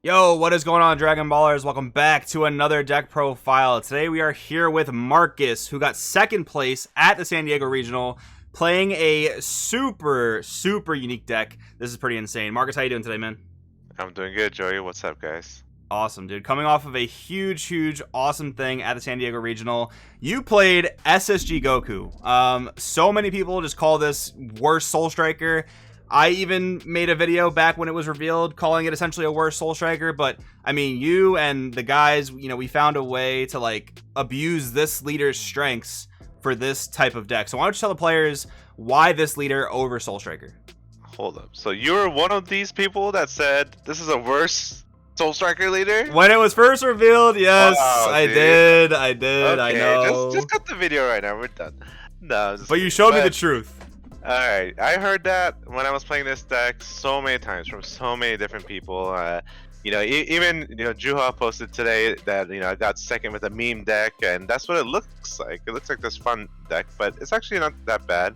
Yo, what is going on, Dragon Ballers? Welcome back to another deck profile. Today we are here with Marcus, who got second place at the San Diego Regional, playing a super unique deck. This is pretty insane. Marcus, how you doing today, man? I'm doing good, Joey. What's up, guys? Awesome, dude. Coming off of a huge, awesome thing at the San Diego Regional, you played SSG Goku. So many people just call this worst Soul Striker. I even made a video back when it was revealed calling it essentially a worse Soul Striker, but I mean, you and the guys, we found a way to like abuse this leader's strengths for this type of deck. So why don't you tell the players why this leader over Soul Striker? Hold up. So you're one of these people that said this is a worse Soul Striker leader? When it was first revealed, yes, Wow, I dude. did, Okay, I know. just cut the video right now. We're done. No, But you showed me the truth. Alright, I heard that when I was playing this deck so many times from so many different people. Even Juha posted today that I got second with a meme deck, and that's what it looks like. It looks like this fun deck, but it's actually not that bad.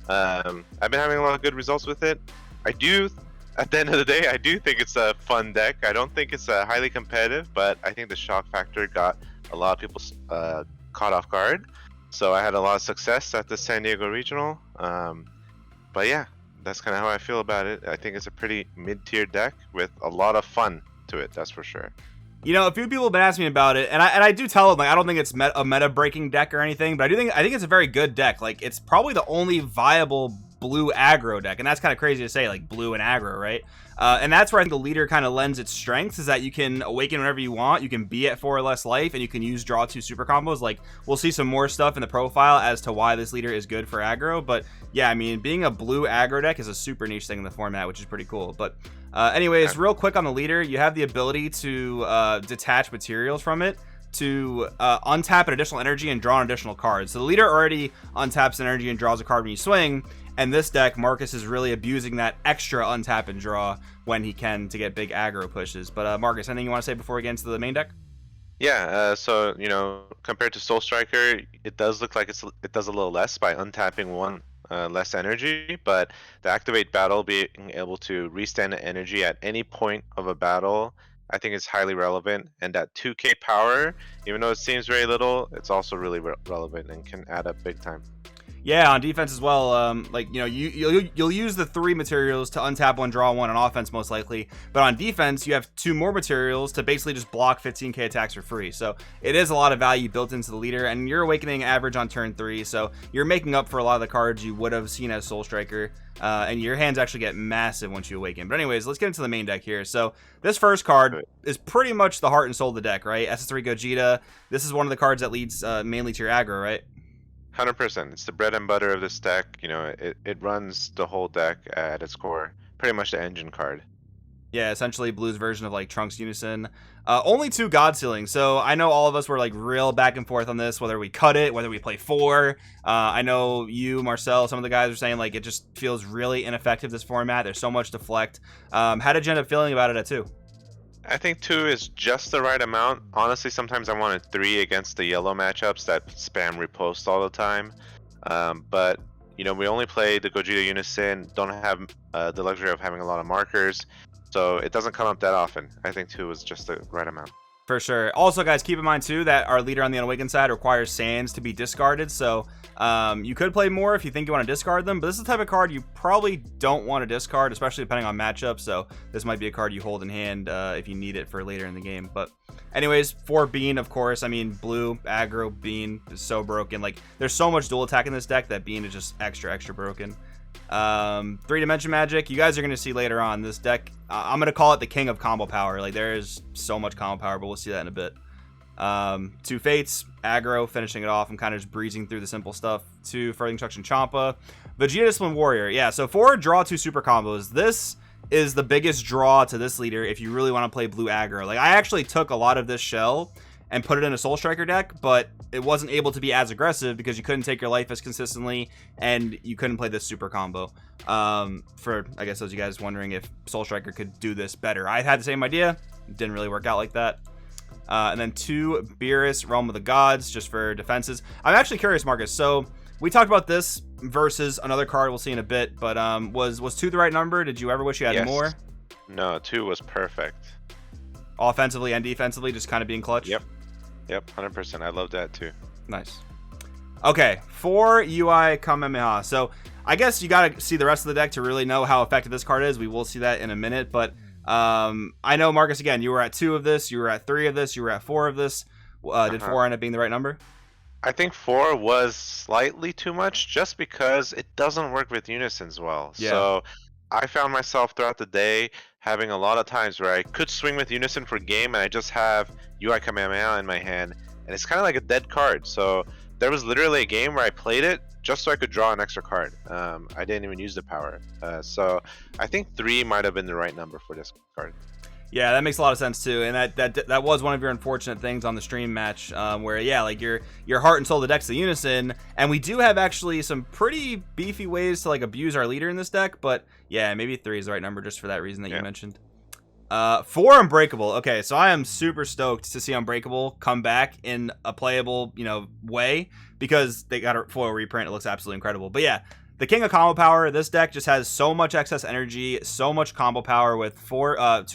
I've been having a lot of good results with it. At the end of the day, I do think it's a fun deck. I don't think it's highly competitive, but I think the shock factor got a lot of people caught off guard. So I had a lot of success at the San Diego Regional. But yeah, that's kind of how I feel about it. I think it's a pretty mid-tier deck with a lot of fun to it, that's for sure. A few people have been asking me about it, and I do tell them, like, I don't think it's a meta-breaking deck or anything, but I think it's a very good deck. Like, it's probably the only viable blue aggro deck, and that's kind of crazy to say, like, blue and aggro, right? And that's where I think the leader kind of lends its strengths, is that you can awaken whenever you want, you can be at 4 or less life, and you can use draw 2 super combos. Like, we'll see some more stuff in the profile as to why this leader is good for aggro, but yeah, I mean, being a blue aggro deck is a super niche thing in the format, which is pretty cool. But anyways, real quick on the leader, you have the ability to detach materials from it to untap an additional energy and draw an additional card. So the leader already untaps an energy and draws a card when you swing, and this deck, Marcus is really abusing that extra untap and draw when he can to get big aggro pushes. But Marcus, anything you want to say before we get into the main deck? Yeah, so compared to Soul Striker, it does look like it does a little less by untapping one less energy, but the activate battle, being able to restand the energy at any point of a battle, I think is highly relevant. And that 2k power, even though it seems very little, it's also really relevant and can add up big time. Yeah, on defense as well. You'll use the 3 materials to untap 1, draw 1 on offense most likely, but on defense you have 2 more materials to basically just block 15k attacks for free. So it is a lot of value built into the leader, and you're awakening average on turn 3, so you're making up for a lot of the cards you would have seen as Soul Striker. And your hands actually get massive once you awaken. But anyways, let's get into the main deck here. So this first card is pretty much the heart and soul of the deck, right? SS3 Vegeta. This is one of the cards that leads mainly to your aggro, right? 100%. It's the bread and butter of this deck. It runs the whole deck at its core. Pretty much the engine card. Yeah, essentially Blue's version of like Trunks Unison. Only 2 God Sealing. So I know all of us were like real back and forth on this, whether we cut it, whether we play 4. I know you, Marcel, some of the guys are saying like it just feels really ineffective, this format. There's so much deflect. How did you end up feeling about it at 2? I think 2 is just the right amount. Honestly, sometimes I wanted 3 against the yellow matchups that spam repost all the time. But we only play the Gogeta Unison, don't have the luxury of having a lot of markers, so it doesn't come up that often. I think 2 is just the right amount. For sure. Also, guys, keep in mind too that our leader on the Unawakened side requires sands to be discarded, so you could play more if you think you want to discard them, but this is the type of card you probably don't want to discard, especially depending on matchup. So this might be a card you hold in hand if you need it for later in the game. But anyways, for Bean, of course, I mean, blue aggro Bean is so broken. Like, there's so much dual attack in this deck that Bean is just extra broken. 3-dimension magic, you guys are going to see later on this deck. I'm going to call it the king of combo power. Like, there is so much combo power, but we'll see that in a bit. 2 fates, aggro, finishing it off. I'm kind of just breezing through the simple stuff. 2 further instruction Champa, Vegeta Discipline Warrior. Yeah, so 4 draw 2 super combos. This is the biggest draw to this leader if you really want to play blue aggro. Like, I actually took a lot of this shell and put it in a Soul Striker deck, but it wasn't able to be as aggressive because you couldn't take your life as consistently, and you couldn't play this super combo. For, I guess, those of you guys wondering if Soul Striker could do this better. I had the same idea. It didn't really work out like that. And then 2 Beerus, Realm of the Gods, just for defenses. I'm actually curious, Marcus. So we talked about this versus another card we'll see in a bit, but was 2 the right number? Did you ever wish you had more? No, 2 was perfect. offensively and defensively, just kind of being clutch. Yep, 100%. I love that too. Nice. Okay, for UI Kamehameha. So I guess you got to see the rest of the deck to really know how effective this card is. We will see that in a minute, but I know, Marcus, again, you were at 2 of this, you were at 3 of this, you were at 4 of this. Did 4 end up being the right number? I think 4 was slightly too much just because it doesn't work with unisons well. Yeah. So I found myself throughout the day having a lot of times where I could swing with unison for game and I just have UI Kamehameha in my hand and it's kind of like a dead card. So there was literally a game where I played it just so I could draw an extra card. I didn't even use the power. So I think 3 might have been the right number for this card. Yeah, that makes a lot of sense too, and that was one of your unfortunate things on the stream match, where like your heart and soul of the deck's the unison, and we do have actually some pretty beefy ways to like abuse our leader in this deck, but yeah, maybe 3 is the right number just for that reason that you mentioned. 4 Unbreakable. Okay, so I am super stoked to see Unbreakable come back in a playable, way, because they got a foil reprint. It looks absolutely incredible. But yeah, the king of combo power. This deck just has so much excess energy, so much combo power with 2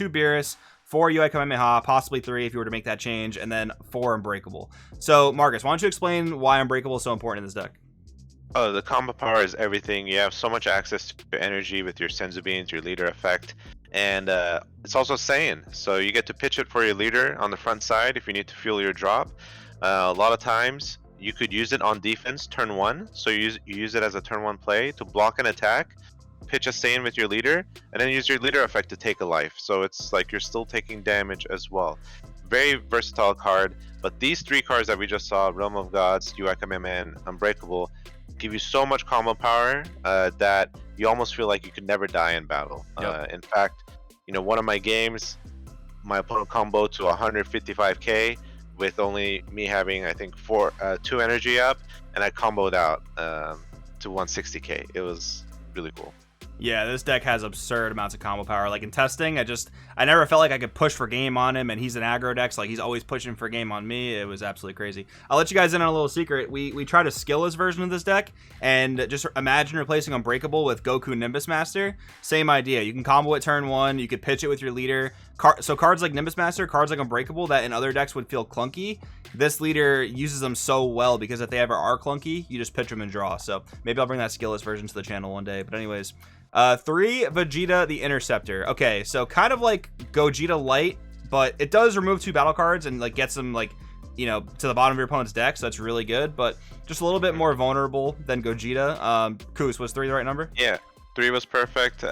Beerus, 4 UI Kamehameha, possibly 3 if you were to make that change, and then 4 Unbreakable. So Marcus, why don't you explain why Unbreakable is so important in this deck? Oh, the combo power is everything. You have so much access to energy with your Senzu Beans, your leader effect, and it's also Saiyan. So you get to pitch it for your leader on the front side if you need to fuel your drop. A lot of times you could use it on defense turn 1, so you use it as a turn 1 play to block an attack, pitch a Saiyan with your leader, and then use your leader effect to take a life. So it's like you're still taking damage as well. Very versatile card, but these 3 cards that we just saw, Realm of Gods, UI Kamehameha, and Unbreakable, give you so much combo power that you almost feel like you could never die in battle. Yep. In fact, one of my games, my opponent combo to 155k with only me having, I think, 2 energy up, and I comboed out to 160k. It was really cool. Yeah, this deck has absurd amounts of combo power. Like in testing, I never felt like I could push for game on him, and he's an aggro deck, so like he's always pushing for game on me. It was absolutely crazy. I'll let you guys in on a little secret. We tried a skillless version of this deck, and just imagine replacing Unbreakable with Goku Nimbus Master. Same idea. You can combo it turn 1. You could pitch it with your leader. So cards like Nimbus Master, cards like Unbreakable that in other decks would feel clunky, this leader uses them so well because if they ever are clunky, you just pitch them and draw. So maybe I'll bring that skillless version to the channel one day. But anyways. 3 Vegeta the Interceptor. Okay, so kind of like Gogeta Light, but it does remove 2 battle cards and like gets them like to the bottom of your opponent's deck, so that's really good, but just a little bit more vulnerable than Gogeta. Koos, was 3 the right number? Yeah, 3 was perfect.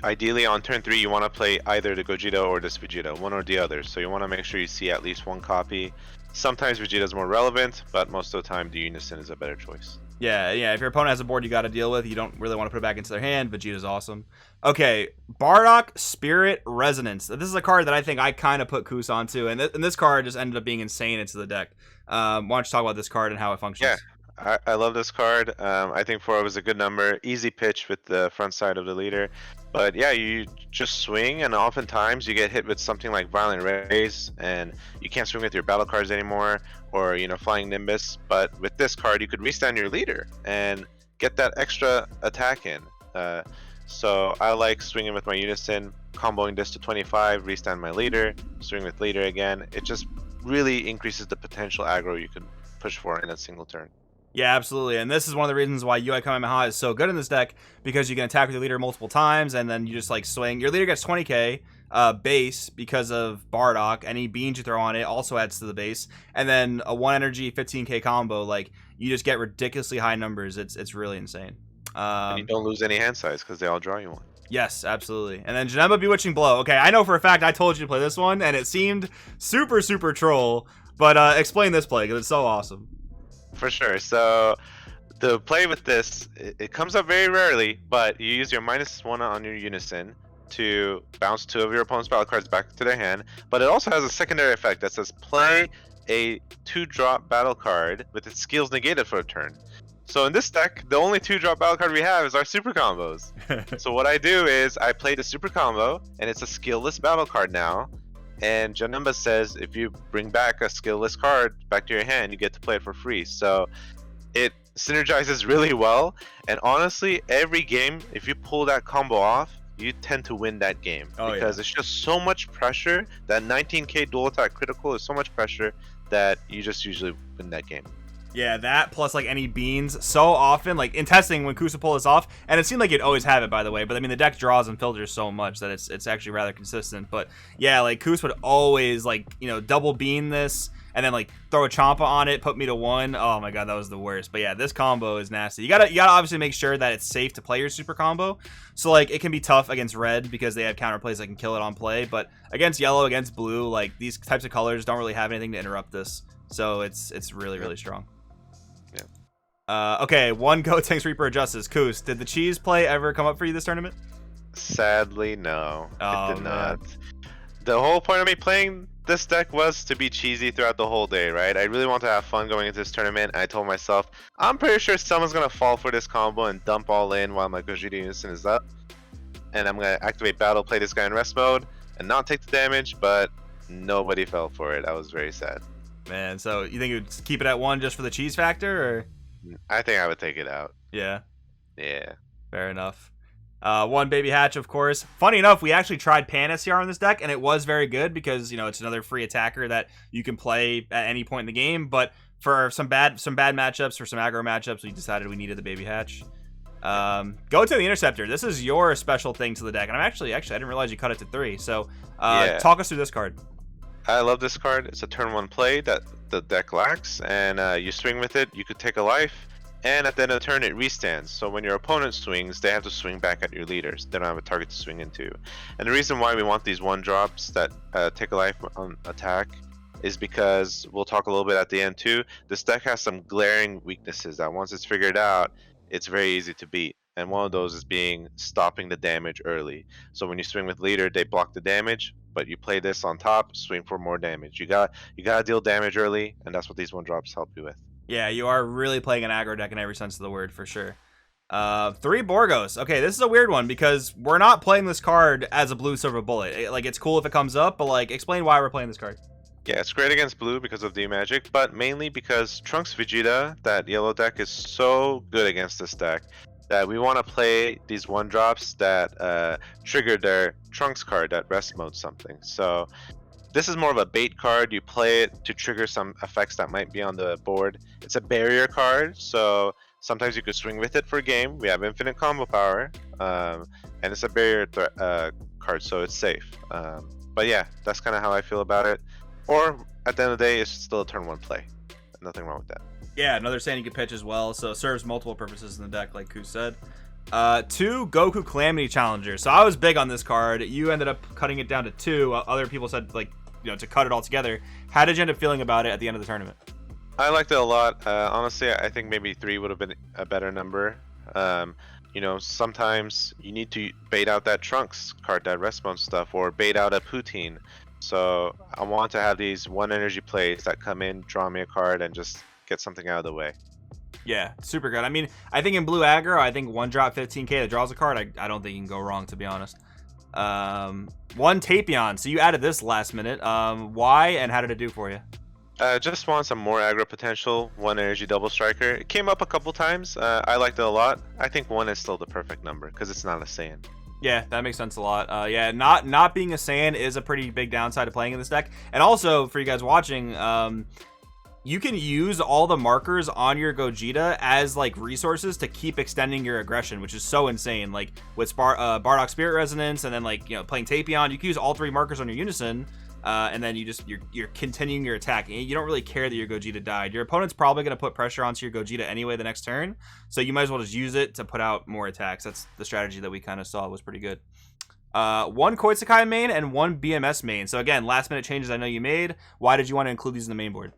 Ideally on turn 3 you want to play either the Gogeta or this Vegeta, one or the other, so you want to make sure you see at least 1 copy. Sometimes Vegeta is more relevant, but most of the time the Unison is a better choice. Yeah, if your opponent has a board you got to deal with, you don't really want to put it back into their hand. Vegeta's awesome. Okay, Bardock Spirit Resonance. This is a card that I think I kind of put Koos onto, and this card just ended up being insane into the deck. Why don't you talk about this card and how it functions? Yeah, I love this card. I think 4 was a good number. Easy pitch with the front side of the leader. But yeah, you just swing, and oftentimes you get hit with something like Violent Rays, and you can't swing with your battle cards anymore, or Flying Nimbus. But with this card, you could restand your leader and get that extra attack in. So I like swinging with my Unison, comboing this to 25, restand my leader, swing with leader again. It just really increases the potential aggro you could push for in a single turn. Yeah, absolutely. And this is one of the reasons why UI Kamehameha is so good in this deck, because you can attack with your leader multiple times, and then you just like swing. Your leader gets 20k base because of Bardock. Any beans you throw on it also adds to the base. And then a 1 energy 15k combo, like you just get ridiculously high numbers. It's really insane. And you don't lose any hand size because they all draw you 1. Yes, absolutely. And then Genema Bewitching Blow. Okay, I know for a fact I told you to play this one, and it seemed super, super troll. But explain this play, because it's so awesome. For sure. So the play with this, it comes up very rarely, but you use your -1 on your Unison to bounce 2 of your opponent's battle cards back to their hand. But it also has a secondary effect that says play a 2-drop battle card with its skills negated for a turn. So in this deck, the only 2-drop battle card we have is our super combos. So what I do is I play the super combo, and it's a skillless battle card now. And Genema says if you bring back a skillless card back to your hand, you get to play it for free. So it synergizes really well. And honestly, every game, if you pull that combo off, you tend to win that game because yeah. it's just so much pressure. That 19k dual attack critical is so much pressure that you just usually win that game. Yeah, that plus like any beans so often, like in testing when Kusa pulled this off, and it seemed like you'd always have it, by the way, but I mean the deck draws and filters so much that it's actually rather consistent. But yeah, like Kus would always like, you know, double bean this and then like throw a Champa on it, put me to 1. Oh my god, that was the worst. But yeah, this combo is nasty. You gotta obviously make sure that it's safe to play your super combo. So like it can be tough against red because they have counterplays that can kill it on play, but against yellow, against blue, like these types of colors don't really have anything to interrupt this. So it's really, really strong. Okay, 1 Gotenks Reaper of Justice. Kus, did the cheese play ever come up for you this tournament? Sadly, no. Oh, it did not. The whole point of me playing this deck was to be cheesy throughout the whole day, right? I really want to have fun going into this tournament. I told myself, I'm pretty sure someone's going to fall for this combo and dump all in while my Gogeta Unison is up. And I'm going to activate Battle, play this guy in rest mode, and not take the damage, but nobody fell for it. I was very sad. Man, so you think you'd keep it at 1 just for the cheese factor, or? I think I would take it out. Yeah. Yeah. Fair enough. 1 Baby Hatch, of course. Funny enough, we actually tried Panacea on this deck, and it was very good because, you know, it's another free attacker that you can play at any point in the game. But for some bad matchups, for some aggro matchups, we decided we needed the Baby Hatch. Go to the Interceptor. This is your special thing to the deck, and actually I didn't realize you cut it to 3. So talk us through this card. I love this card. It's a turn 1 play that the deck lacks, and you swing with it. You could take a life, and at the end of the turn, it restands. So when your opponent swings, they have to swing back at your leaders. They don't have a target to swing into. And the reason why we want these 1-drops that take a life on attack is because we'll talk a little bit at the end too. This deck has some glaring weaknesses that once it's figured out, it's very easy to beat. And one of those is being stopping the damage early. So when you swing with leader, they block the damage, but you play this on top, swing for more damage. You gotta deal damage early, and that's what these 1-drops help you with. Yeah, you are really playing an aggro deck in every sense of the word, for sure. 3 Borgos. Okay, this is a weird one because we're not playing this card as a blue silver bullet. Like, it's cool if it comes up, but like, explain why we're playing this card. Yeah, it's great against blue because of the magic, but mainly because Trunks Vegeta, that yellow deck, is so good against this deck that we want to play these 1-drops that trigger their Trunks card that rest mode something. So this is more of a bait card. You play it to trigger some effects that might be on the board. It's a barrier card, so sometimes you could swing with it for a game. We have infinite combo power, and it's a barrier card, so it's safe. But yeah, that's kind of how I feel about it. Or at the end of the day, it's still a turn 1 play. Nothing wrong with that. Yeah, another Sand you can pitch as well, so it serves multiple purposes in the deck, like Kus said. 2 Goku Calamity Challenger. So I was big on this card. You ended up cutting it down to 2. Other people said, like, you know, to cut it all together. How did you end up feeling about it at the end of the tournament? I liked it a lot. Honestly, I think maybe 3 would have been a better number. You know, sometimes you need to bait out that Trunks card, that rest mode stuff, or bait out a Poutine. So I want to have these 1 energy plays that come in, draw me a card, and just get something out of the way. Yeah, super good. I mean, I think in blue aggro, I think 1-drop 15k that draws a card, I don't think you can go wrong, to be honest. 1 Tapion. So you added this last minute. Why and how did it do for you? Just want some more aggro potential. 1 energy double striker. It came up a couple times. I liked it a lot. I think 1 is still the perfect number because it's not a Saiyan. Yeah, that makes sense a lot. Yeah, not being a Saiyan is a pretty big downside of playing in this deck. And also, for you guys watching, you can use all the markers on your Gogeta as like resources to keep extending your aggression, which is so insane. Like with Bardock Spirit Resonance, and then like, you know, playing Tapion, you can use all 3 markers on your Unison, and then you're continuing your attack. You don't really care that your Gogeta died. Your opponent's probably going to put pressure onto your Gogeta anyway the next turn, so you might as well just use it to put out more attacks. That's the strategy that we kind of saw was pretty good. 1 Koitsukai main and 1 BMS main. So again, last minute changes I know you made. Why did you want to include these in the main board?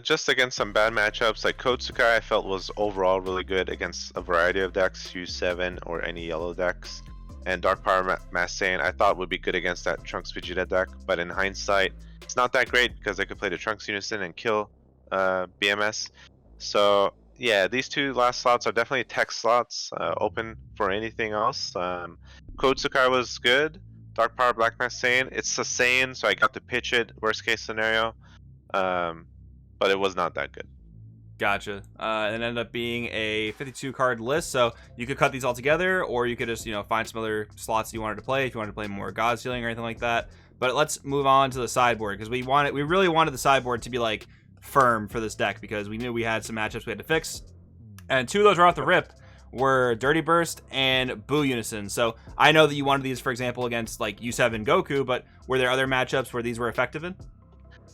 Just against some bad matchups, like Koitsukai I felt was overall really good against a variety of decks, U7 or any yellow decks. And Dark Power Mass Saiyan I thought would be good against that Trunks Vegeta deck, but in hindsight, it's not that great because I could play the Trunks Unison and kill BMS. So yeah, these 2 last slots are definitely tech slots, open for anything else. Koitsukai was good. Dark Power Black Mass Saiyan, it's a Saiyan, so I got to pitch it, worst case scenario. But it was not that good. Gotcha. And it ended up being a 52 card list, so you could cut these all together, or you could just, find some other slots you wanted to play if you wanted to play more God Sealing or anything like that. But let's move on to the sideboard, because we really wanted the sideboard to be like firm for this deck, because we knew we had some matchups we had to fix, and two of those right off the rip were Dirty Burst and Boo Unison. So I know that you wanted these, for example, against like U7 Goku, but were there other matchups where these were effective in?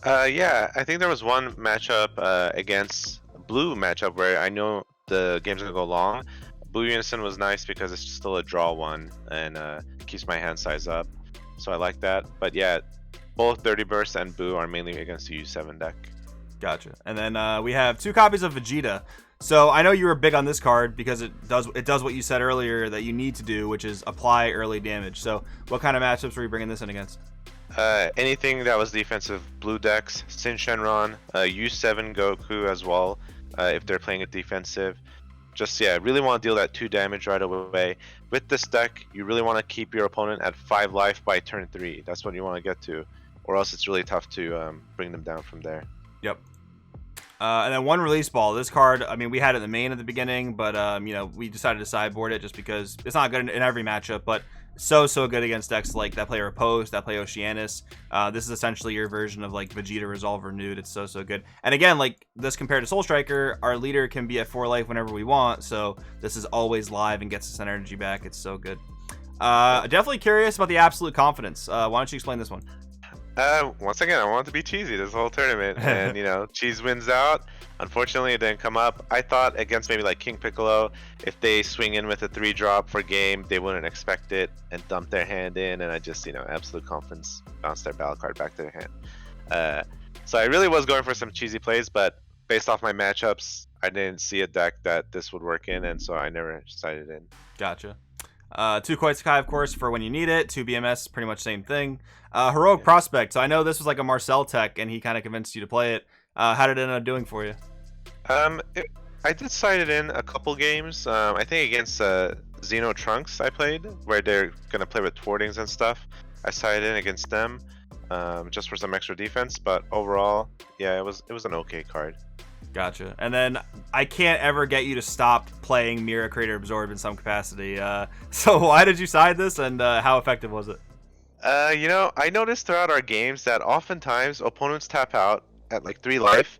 Yeah, I think there was one matchup against Blue matchup where I know the game's gonna go long. Blue Unison was nice because it's still a draw one and keeps my hand size up, so I like that. But yeah, both Dirty Burst and Boo are mainly against the U7 deck. Gotcha. And then we have 2 copies of Vegeta. So I know you were big on this card because it does what you said earlier that you need to do, which is apply early damage. So what kind of matchups were you bringing this in against? Anything that was defensive blue decks, Sin Shenron, U7 Goku as well, if they're playing it defensive. Just, yeah, really want to deal that 2 damage right away. With this deck, you really want to keep your opponent at 5 life by turn 3. That's what you want to get to, or else it's really tough to bring them down from there. Yep. And then 1 release ball. This card, I mean, we had it in the main at the beginning, but we decided to sideboard it just because it's not good in every matchup, but so good against decks like that play Repose, that play Oceanus. This is essentially your version of like Vegeta Resolve Renewed. It's so good. And again, like this compared to Soul Striker, our leader can be at 4 life whenever we want, so this is always live and gets us an energy back. It's so good. Definitely curious about the Absolute Confidence. Why don't you explain this one? Once again, I want it to be cheesy this whole tournament, and cheese wins out. Unfortunately, it didn't come up. I thought against maybe like King Piccolo, if they swing in with a 3-drop for game, they wouldn't expect it and dump their hand in, and I just, Absolute Confidence, bounce their battle card back to their hand. So I really was going for some cheesy plays, but based off my matchups, I didn't see a deck that this would work in, and so I never decided in. Gotcha. 2 Koizukai, of course, for when you need it. 2 BMS, pretty much same thing. Heroic Prospect. So I know this was like a Marcel tech, and he kind of convinced you to play it. How did it end up doing for you? I did side it in a couple games. I think against Xeno Trunks I played, where they're gonna play with thwartings and stuff. I sided in against them, just for some extra defense. But overall, yeah, it was an okay card. Gotcha. And then I can't ever get you to stop playing Mira Creator Absorb in some capacity. So why did you side this, and how effective was it? I noticed throughout our games that oftentimes opponents tap out at like 3 life,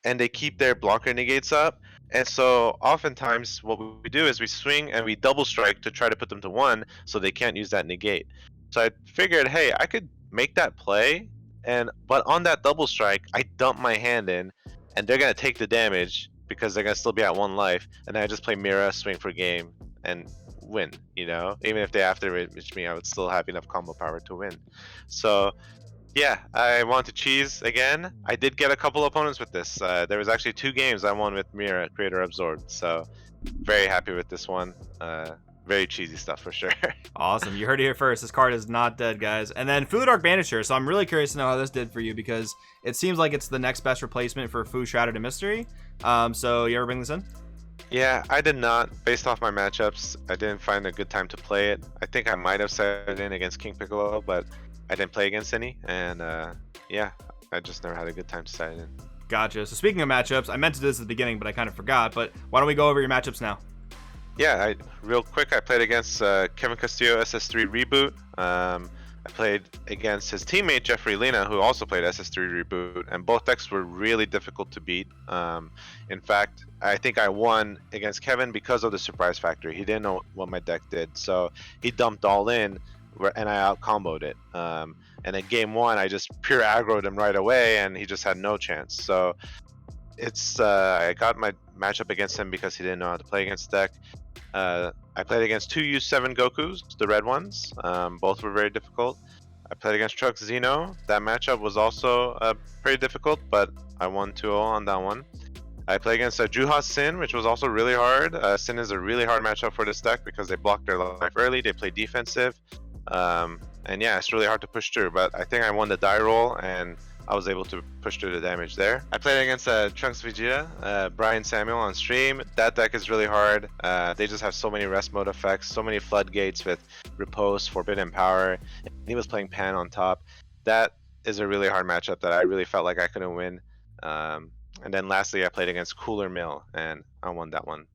and they keep their blocker negates up. And so oftentimes what we do is we swing and we double strike to try to put them to 1 so they can't use that negate. So I figured, hey, I could make that play, but on that double strike, I dump my hand in, and they're going to take the damage because they're going to still be at 1 life. And then I just play Mira, swing for game, and win, Even if they after-reach me, I would still have enough combo power to win. So, yeah, I want to cheese again. I did get a couple opponents with this. There was actually 2 games I won with Mira, Creator Absorbed. So, very happy with this one. Very cheesy stuff for sure. Awesome. You heard it here first. This card is not dead, guys. And then Fu Dark Banisher. So I'm really curious to know how this did for you, because it seems like it's the next best replacement for Fu Shrouded in Mystery. So you ever bring this in? Yeah, I did not. Based off my matchups, I didn't find a good time to play it. I think I might have set it in against King Piccolo, but I didn't play against any. And yeah, I just never had a good time to set it in. Gotcha. So speaking of matchups, I meant to do this at the beginning, but I kind of forgot. But why don't we go over your matchups now? Yeah, real quick, I played against Kevin Castillo SS3 Reboot. I played against his teammate Jeffrey Lena, who also played SS3 Reboot, and both decks were really difficult to beat. In fact, I think I won against Kevin because of the surprise factor. He didn't know what my deck did, so he dumped all in, and I out-comboed it. And in game 1, I just pure aggroed him right away, and he just had no chance. So it's I got my matchup against him because he didn't know how to play against the deck. I played against 2 U7 Gokus, the red ones. Both were very difficult. I played against Truck Xeno. That matchup was also pretty difficult, but I won 2-0 on that one. I played against Juha Sin, which was also really hard. Sin is a really hard matchup for this deck because they block their life early, they play defensive. And yeah, it's really hard to push through, but I think I won the die roll, and I was able to push through the damage there. I played against Trunks Vegeta, Brian Samuel on stream. That deck is really hard. They just have so many rest mode effects, so many floodgates with Repose, Forbidden Power. And he was playing Pan on top. That is a really hard matchup that I really felt like I couldn't win. And then lastly, I played against Cooler Mill, and I won that one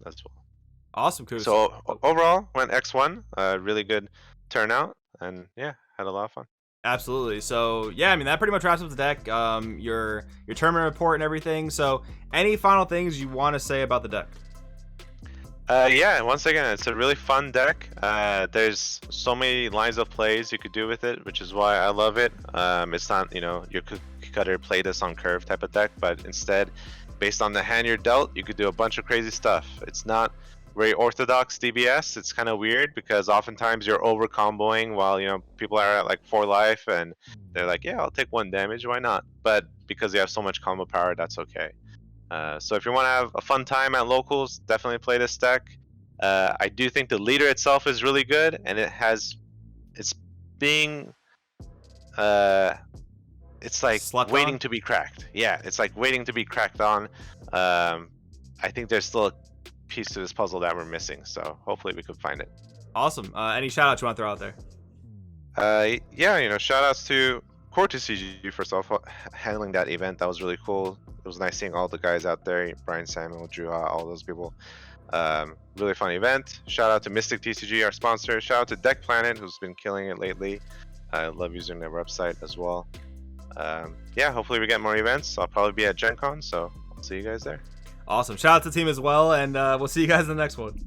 as well. Awesome, Kus. So overall, went X1, really good turnout, and yeah, had a lot of fun. Absolutely. So yeah, I mean that pretty much wraps up the deck. Your tournament report and everything. So any final things you want to say about the deck? Yeah, once again, it's a really fun deck. There's so many lines of plays you could do with it, which is why I love it. It's not, your cookie cutter play this on curve type of deck, but instead, based on the hand you're dealt, you could do a bunch of crazy stuff. It's not very orthodox DBS. It's kind of weird because oftentimes you're over comboing while people are at like 4 life and they're like, yeah, I'll take 1 damage, why not? But because you have so much combo power, that's okay. So if you want to have a fun time at locals, definitely play this deck. I do think the leader itself is really good, and it's being it's like Slept waiting on? to be cracked. Yeah, it's like waiting to be cracked on. I think there's still a piece to this puzzle that we're missing, so hopefully we could find it. Awesome. Any shout outs you want to throw out there? Yeah, shout outs to Core TCG first off, handling that event. That was really cool. It was nice seeing all the guys out there, Brian Samuel, Juha, all those people. Really fun event. Shout out to Mystic TCG, our sponsor. Shout out to Deck Planet, who's been killing it lately. I love using their website as well. Yeah, hopefully we get more events. I'll probably be at Gen Con, so I'll see you guys there. Awesome. Shout out to the team as well, and we'll see you guys in the next one.